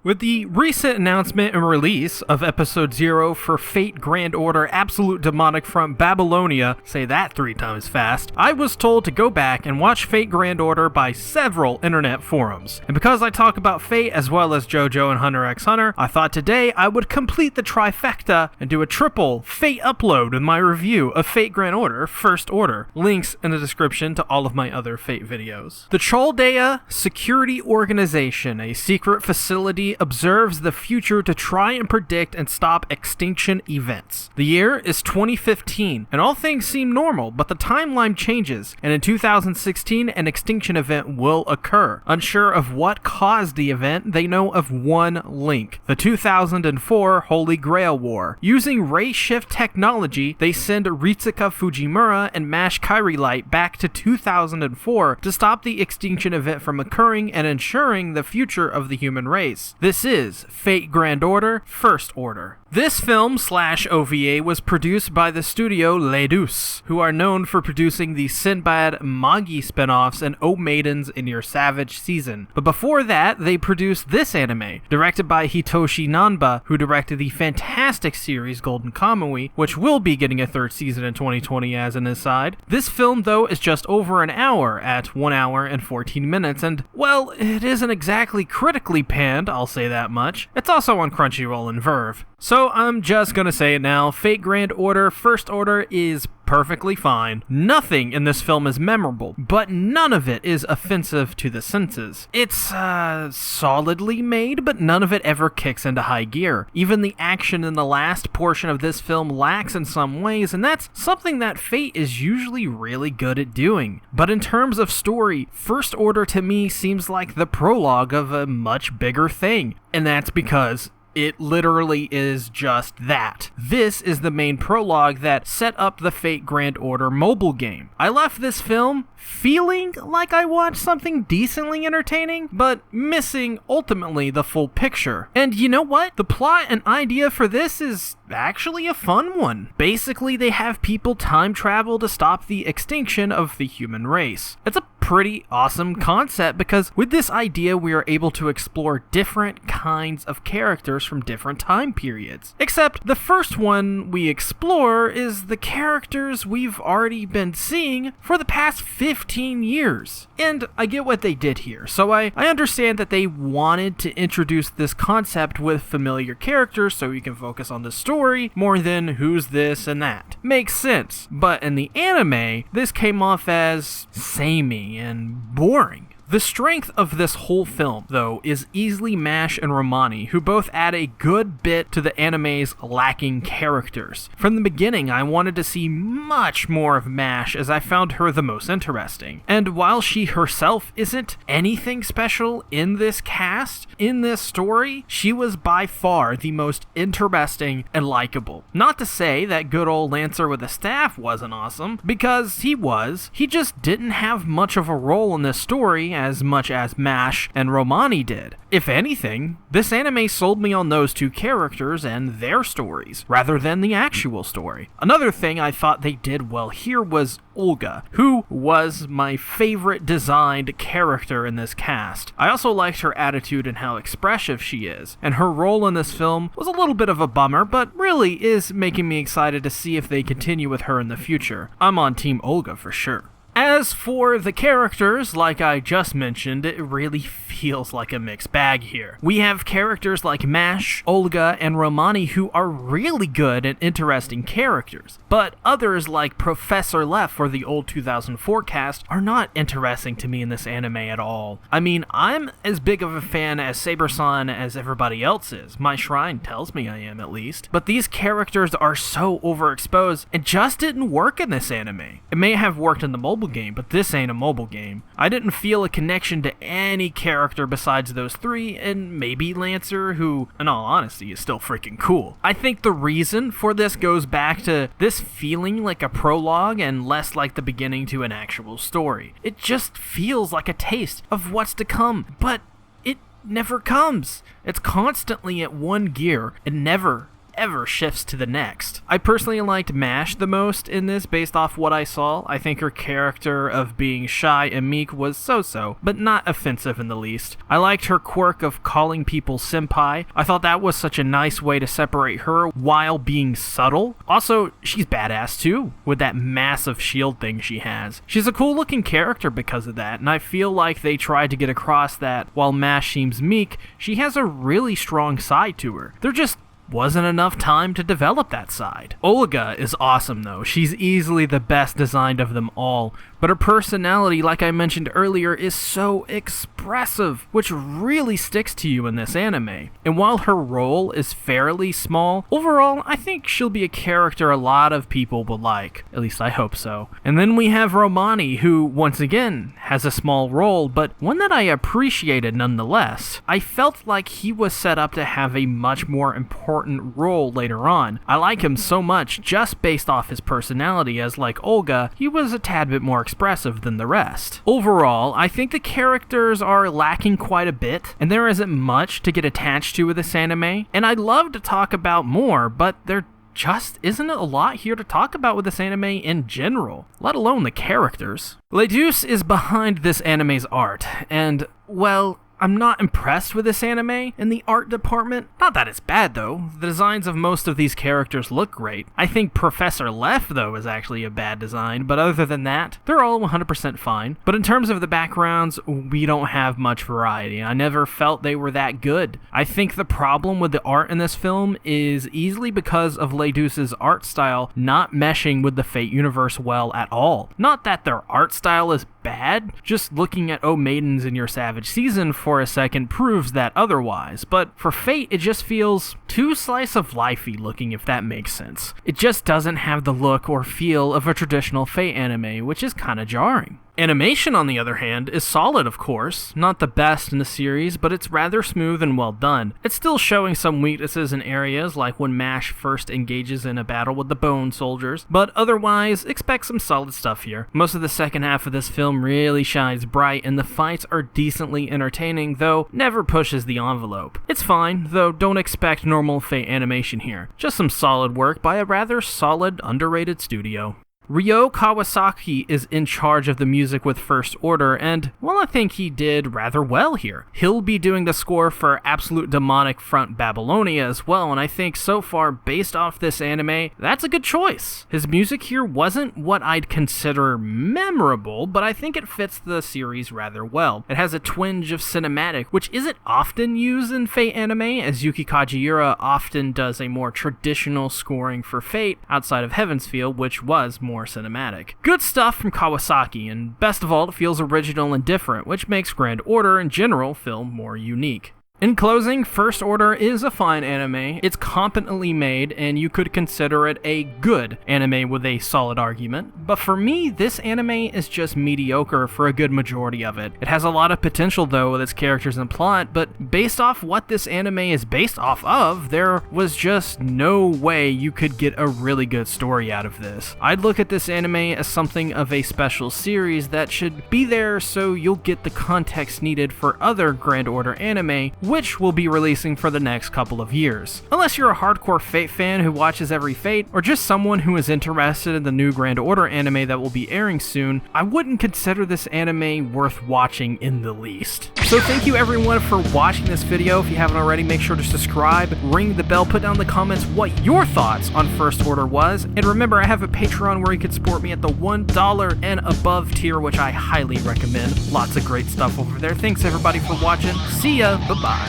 With the recent announcement and release of Episode 0 for Fate Grand Order Absolute Demonic from Babylonia, say that 3 times fast, I was told to go back and watch Fate Grand Order by several internet forums. And because I talk about Fate as well as JoJo and Hunter x Hunter, I thought today I would complete the trifecta and do a triple Fate upload with my review of Fate Grand Order First Order. Links in the description to all of my other Fate videos. The Chaldea Security Organization, a secret facility, observes the future to try and predict and stop extinction events. The year is 2015, and all things seem normal, but the timeline changes, and in 2016, an extinction event will occur. Unsure of what caused the event, they know of one link: the 2004 Holy Grail War. Using ray shift technology, they send Ritsuka Fujimura and Mash Kairi Light back to 2004 to stop the extinction event from occurring and ensuring the future of the human race. This is Fate Grand Order First Order. This film/OVA was produced by the studio Les Deux, who are known for producing the Sinbad Magi spin-offs and O Maidens in Your Savage season. But before that, they produced this anime, directed by Hitoshi Nanba, who directed the fantastic series Golden Kamuy, which will be getting a 3rd season in 2020 as an aside. This film, though, is just over an hour at 1 hour and 14 minutes, and, well, it isn't exactly critically panned, I'll say that much. It's also on Crunchyroll and Verve. So I'm just gonna say it now, Fate Grand Order First Order is perfectly fine. Nothing in this film is memorable, but none of it is offensive to the senses. It's solidly made, but none of it ever kicks into high gear. Even the action in the last portion of this film lacks in some ways, and that's something that Fate is usually really good at doing. But in terms of story, First Order to me seems like the prologue of a much bigger thing, and that's because it literally is just that. This is the main prologue that set up the Fate Grand Order mobile game. I left this film feeling like I watched something decently entertaining, but missing ultimately the full picture. And you know what? The plot and idea for this is actually a fun one. Basically, they have people time travel to stop the extinction of the human race. It's a pretty awesome concept because with this idea we are able to explore different kinds of characters from different time periods. Except the first one we explore is the characters we've already been seeing for the past 15 years. And I get what they did here, so I understand that they wanted to introduce this concept with familiar characters so you can focus on the story more than who's this and that. Makes sense, but in the anime, this came off as samey and boring. The strength of this whole film, though, is easily Mash and Romani, who both add a good bit to the anime's lacking characters. From the beginning, I wanted to see much more of Mash as I found her the most interesting. And while she herself isn't anything special in this cast, in this story, she was by far the most interesting and likable. Not to say that good old Lancer with a staff wasn't awesome, because he was. He just didn't have much of a role in this story as much as Mash and Romani did. If anything, this anime sold me on those two characters and their stories, rather than the actual story. Another thing I thought they did well here was Olga, who was my favorite designed character in this cast. I also liked her attitude and how expressive she is, and her role in this film was a little bit of a bummer, but really is making me excited to see if they continue with her in the future. I'm on Team Olga for sure. As for the characters, like I just mentioned, it really feels like a mixed bag here. We have characters like Mash, Olga, and Romani who are really good and interesting characters, but others like Professor Left for the old 2004 cast are not interesting to me in this anime at all. I mean, I'm as big of a fan as Saber-san as everybody else is. My shrine tells me I am, at least. But these characters are so overexposed and just didn't work in this anime. It may have worked in the mobile game, but this ain't a mobile game. I didn't feel a connection to any character besides those three, and maybe Lancer, who, in all honesty, is still freaking cool. I think the reason for this goes back to this feeling like a prologue and less like the beginning to an actual story. It just feels like a taste of what's to come, but it never comes. It's constantly at one gear and never ever shifts to the next. I personally liked Mash the most in this based off what I saw. I think her character of being shy and meek was so-so, but not offensive in the least. I liked her quirk of calling people senpai. I thought that was such a nice way to separate her while being subtle. Also, she's badass too, with that massive shield thing she has. She's a cool looking character because of that, and I feel like they tried to get across that while Mash seems meek, she has a really strong side to her. There just wasn't enough time to develop that side. Olga is awesome though. She's easily the best designed of them all, but her personality, like I mentioned earlier, is so expressive, which really sticks to you in this anime. And while her role is fairly small, overall, I think she'll be a character a lot of people will like. At least I hope so. And then we have Romani, who, once again, has a small role, but one that I appreciated nonetheless. I felt like he was set up to have a much more important role later on. I like him so much just based off his personality, as like Olga, he was a tad bit more expressive than the rest. Overall, I think the characters are lacking quite a bit, and there isn't much to get attached to with this anime, and I'd love to talk about more, but there just isn't a lot here to talk about with this anime in general, let alone the characters. Ledeus is behind this anime's art, and, well, I'm not impressed with this anime in the art department. Not that it's bad though, the designs of most of these characters look great. I think Professor Left though is actually a bad design, but other than that, they're all 100% fine. But in terms of the backgrounds, we don't have much variety. I never felt they were that good. I think the problem with the art in this film is easily because of Ledeus's art style not meshing with the Fate universe well at all. Not that their art style is bad, just looking at Oh Maidens in Your Savage Season for a second proves that otherwise, but for Fate it just feels too slice of lifey looking, if that makes sense. It just doesn't have the look or feel of a traditional Fate anime, which is kinda jarring. Animation, on the other hand, is solid, of course. Not the best in the series, but it's rather smooth and well done. It's still showing some weaknesses in areas, like when Mash first engages in a battle with the Bone Soldiers, but otherwise, expect some solid stuff here. Most of the second half of this film really shines bright, and the fights are decently entertaining, though never pushes the envelope. It's fine, though don't expect normal Fate animation here. Just some solid work by a rather solid, underrated studio. Ryo Kawasaki is in charge of the music with First Order, and, well, I think he did rather well here. He'll be doing the score for Absolute Demonic Front Babylonia as well, and I think so far, based off this anime, that's a good choice. His music here wasn't what I'd consider memorable, but I think it fits the series rather well. It has a twinge of cinematic, which isn't often used in Fate anime, as Yuki Kajiura often does a more traditional scoring for Fate outside of Heaven's Feel, which was more cinematic. Good stuff from Kawasaki, and best of all, it feels original and different, which makes Grand Order in general feel more unique. In closing, First Order is a fine anime. It's competently made, and you could consider it a good anime with a solid argument. But for me, this anime is just mediocre for a good majority of it. It has a lot of potential though with its characters and plot, but based off what this anime is based off of, there was just no way you could get a really good story out of this. I'd look at this anime as something of a special series that should be there so you'll get the context needed for other Grand Order anime, which we'll be releasing for the next couple of years. Unless you're a hardcore Fate fan who watches every Fate, or just someone who is interested in the new Grand Order anime that will be airing soon, I wouldn't consider this anime worth watching in the least. So thank you everyone for watching this video. If you haven't already, make sure to subscribe, ring the bell, put down in the comments what your thoughts on First Order was, and remember I have a Patreon where you can support me at the $1 and above tier, which I highly recommend. Lots of great stuff over there. Thanks everybody for watching. See ya, bye-bye.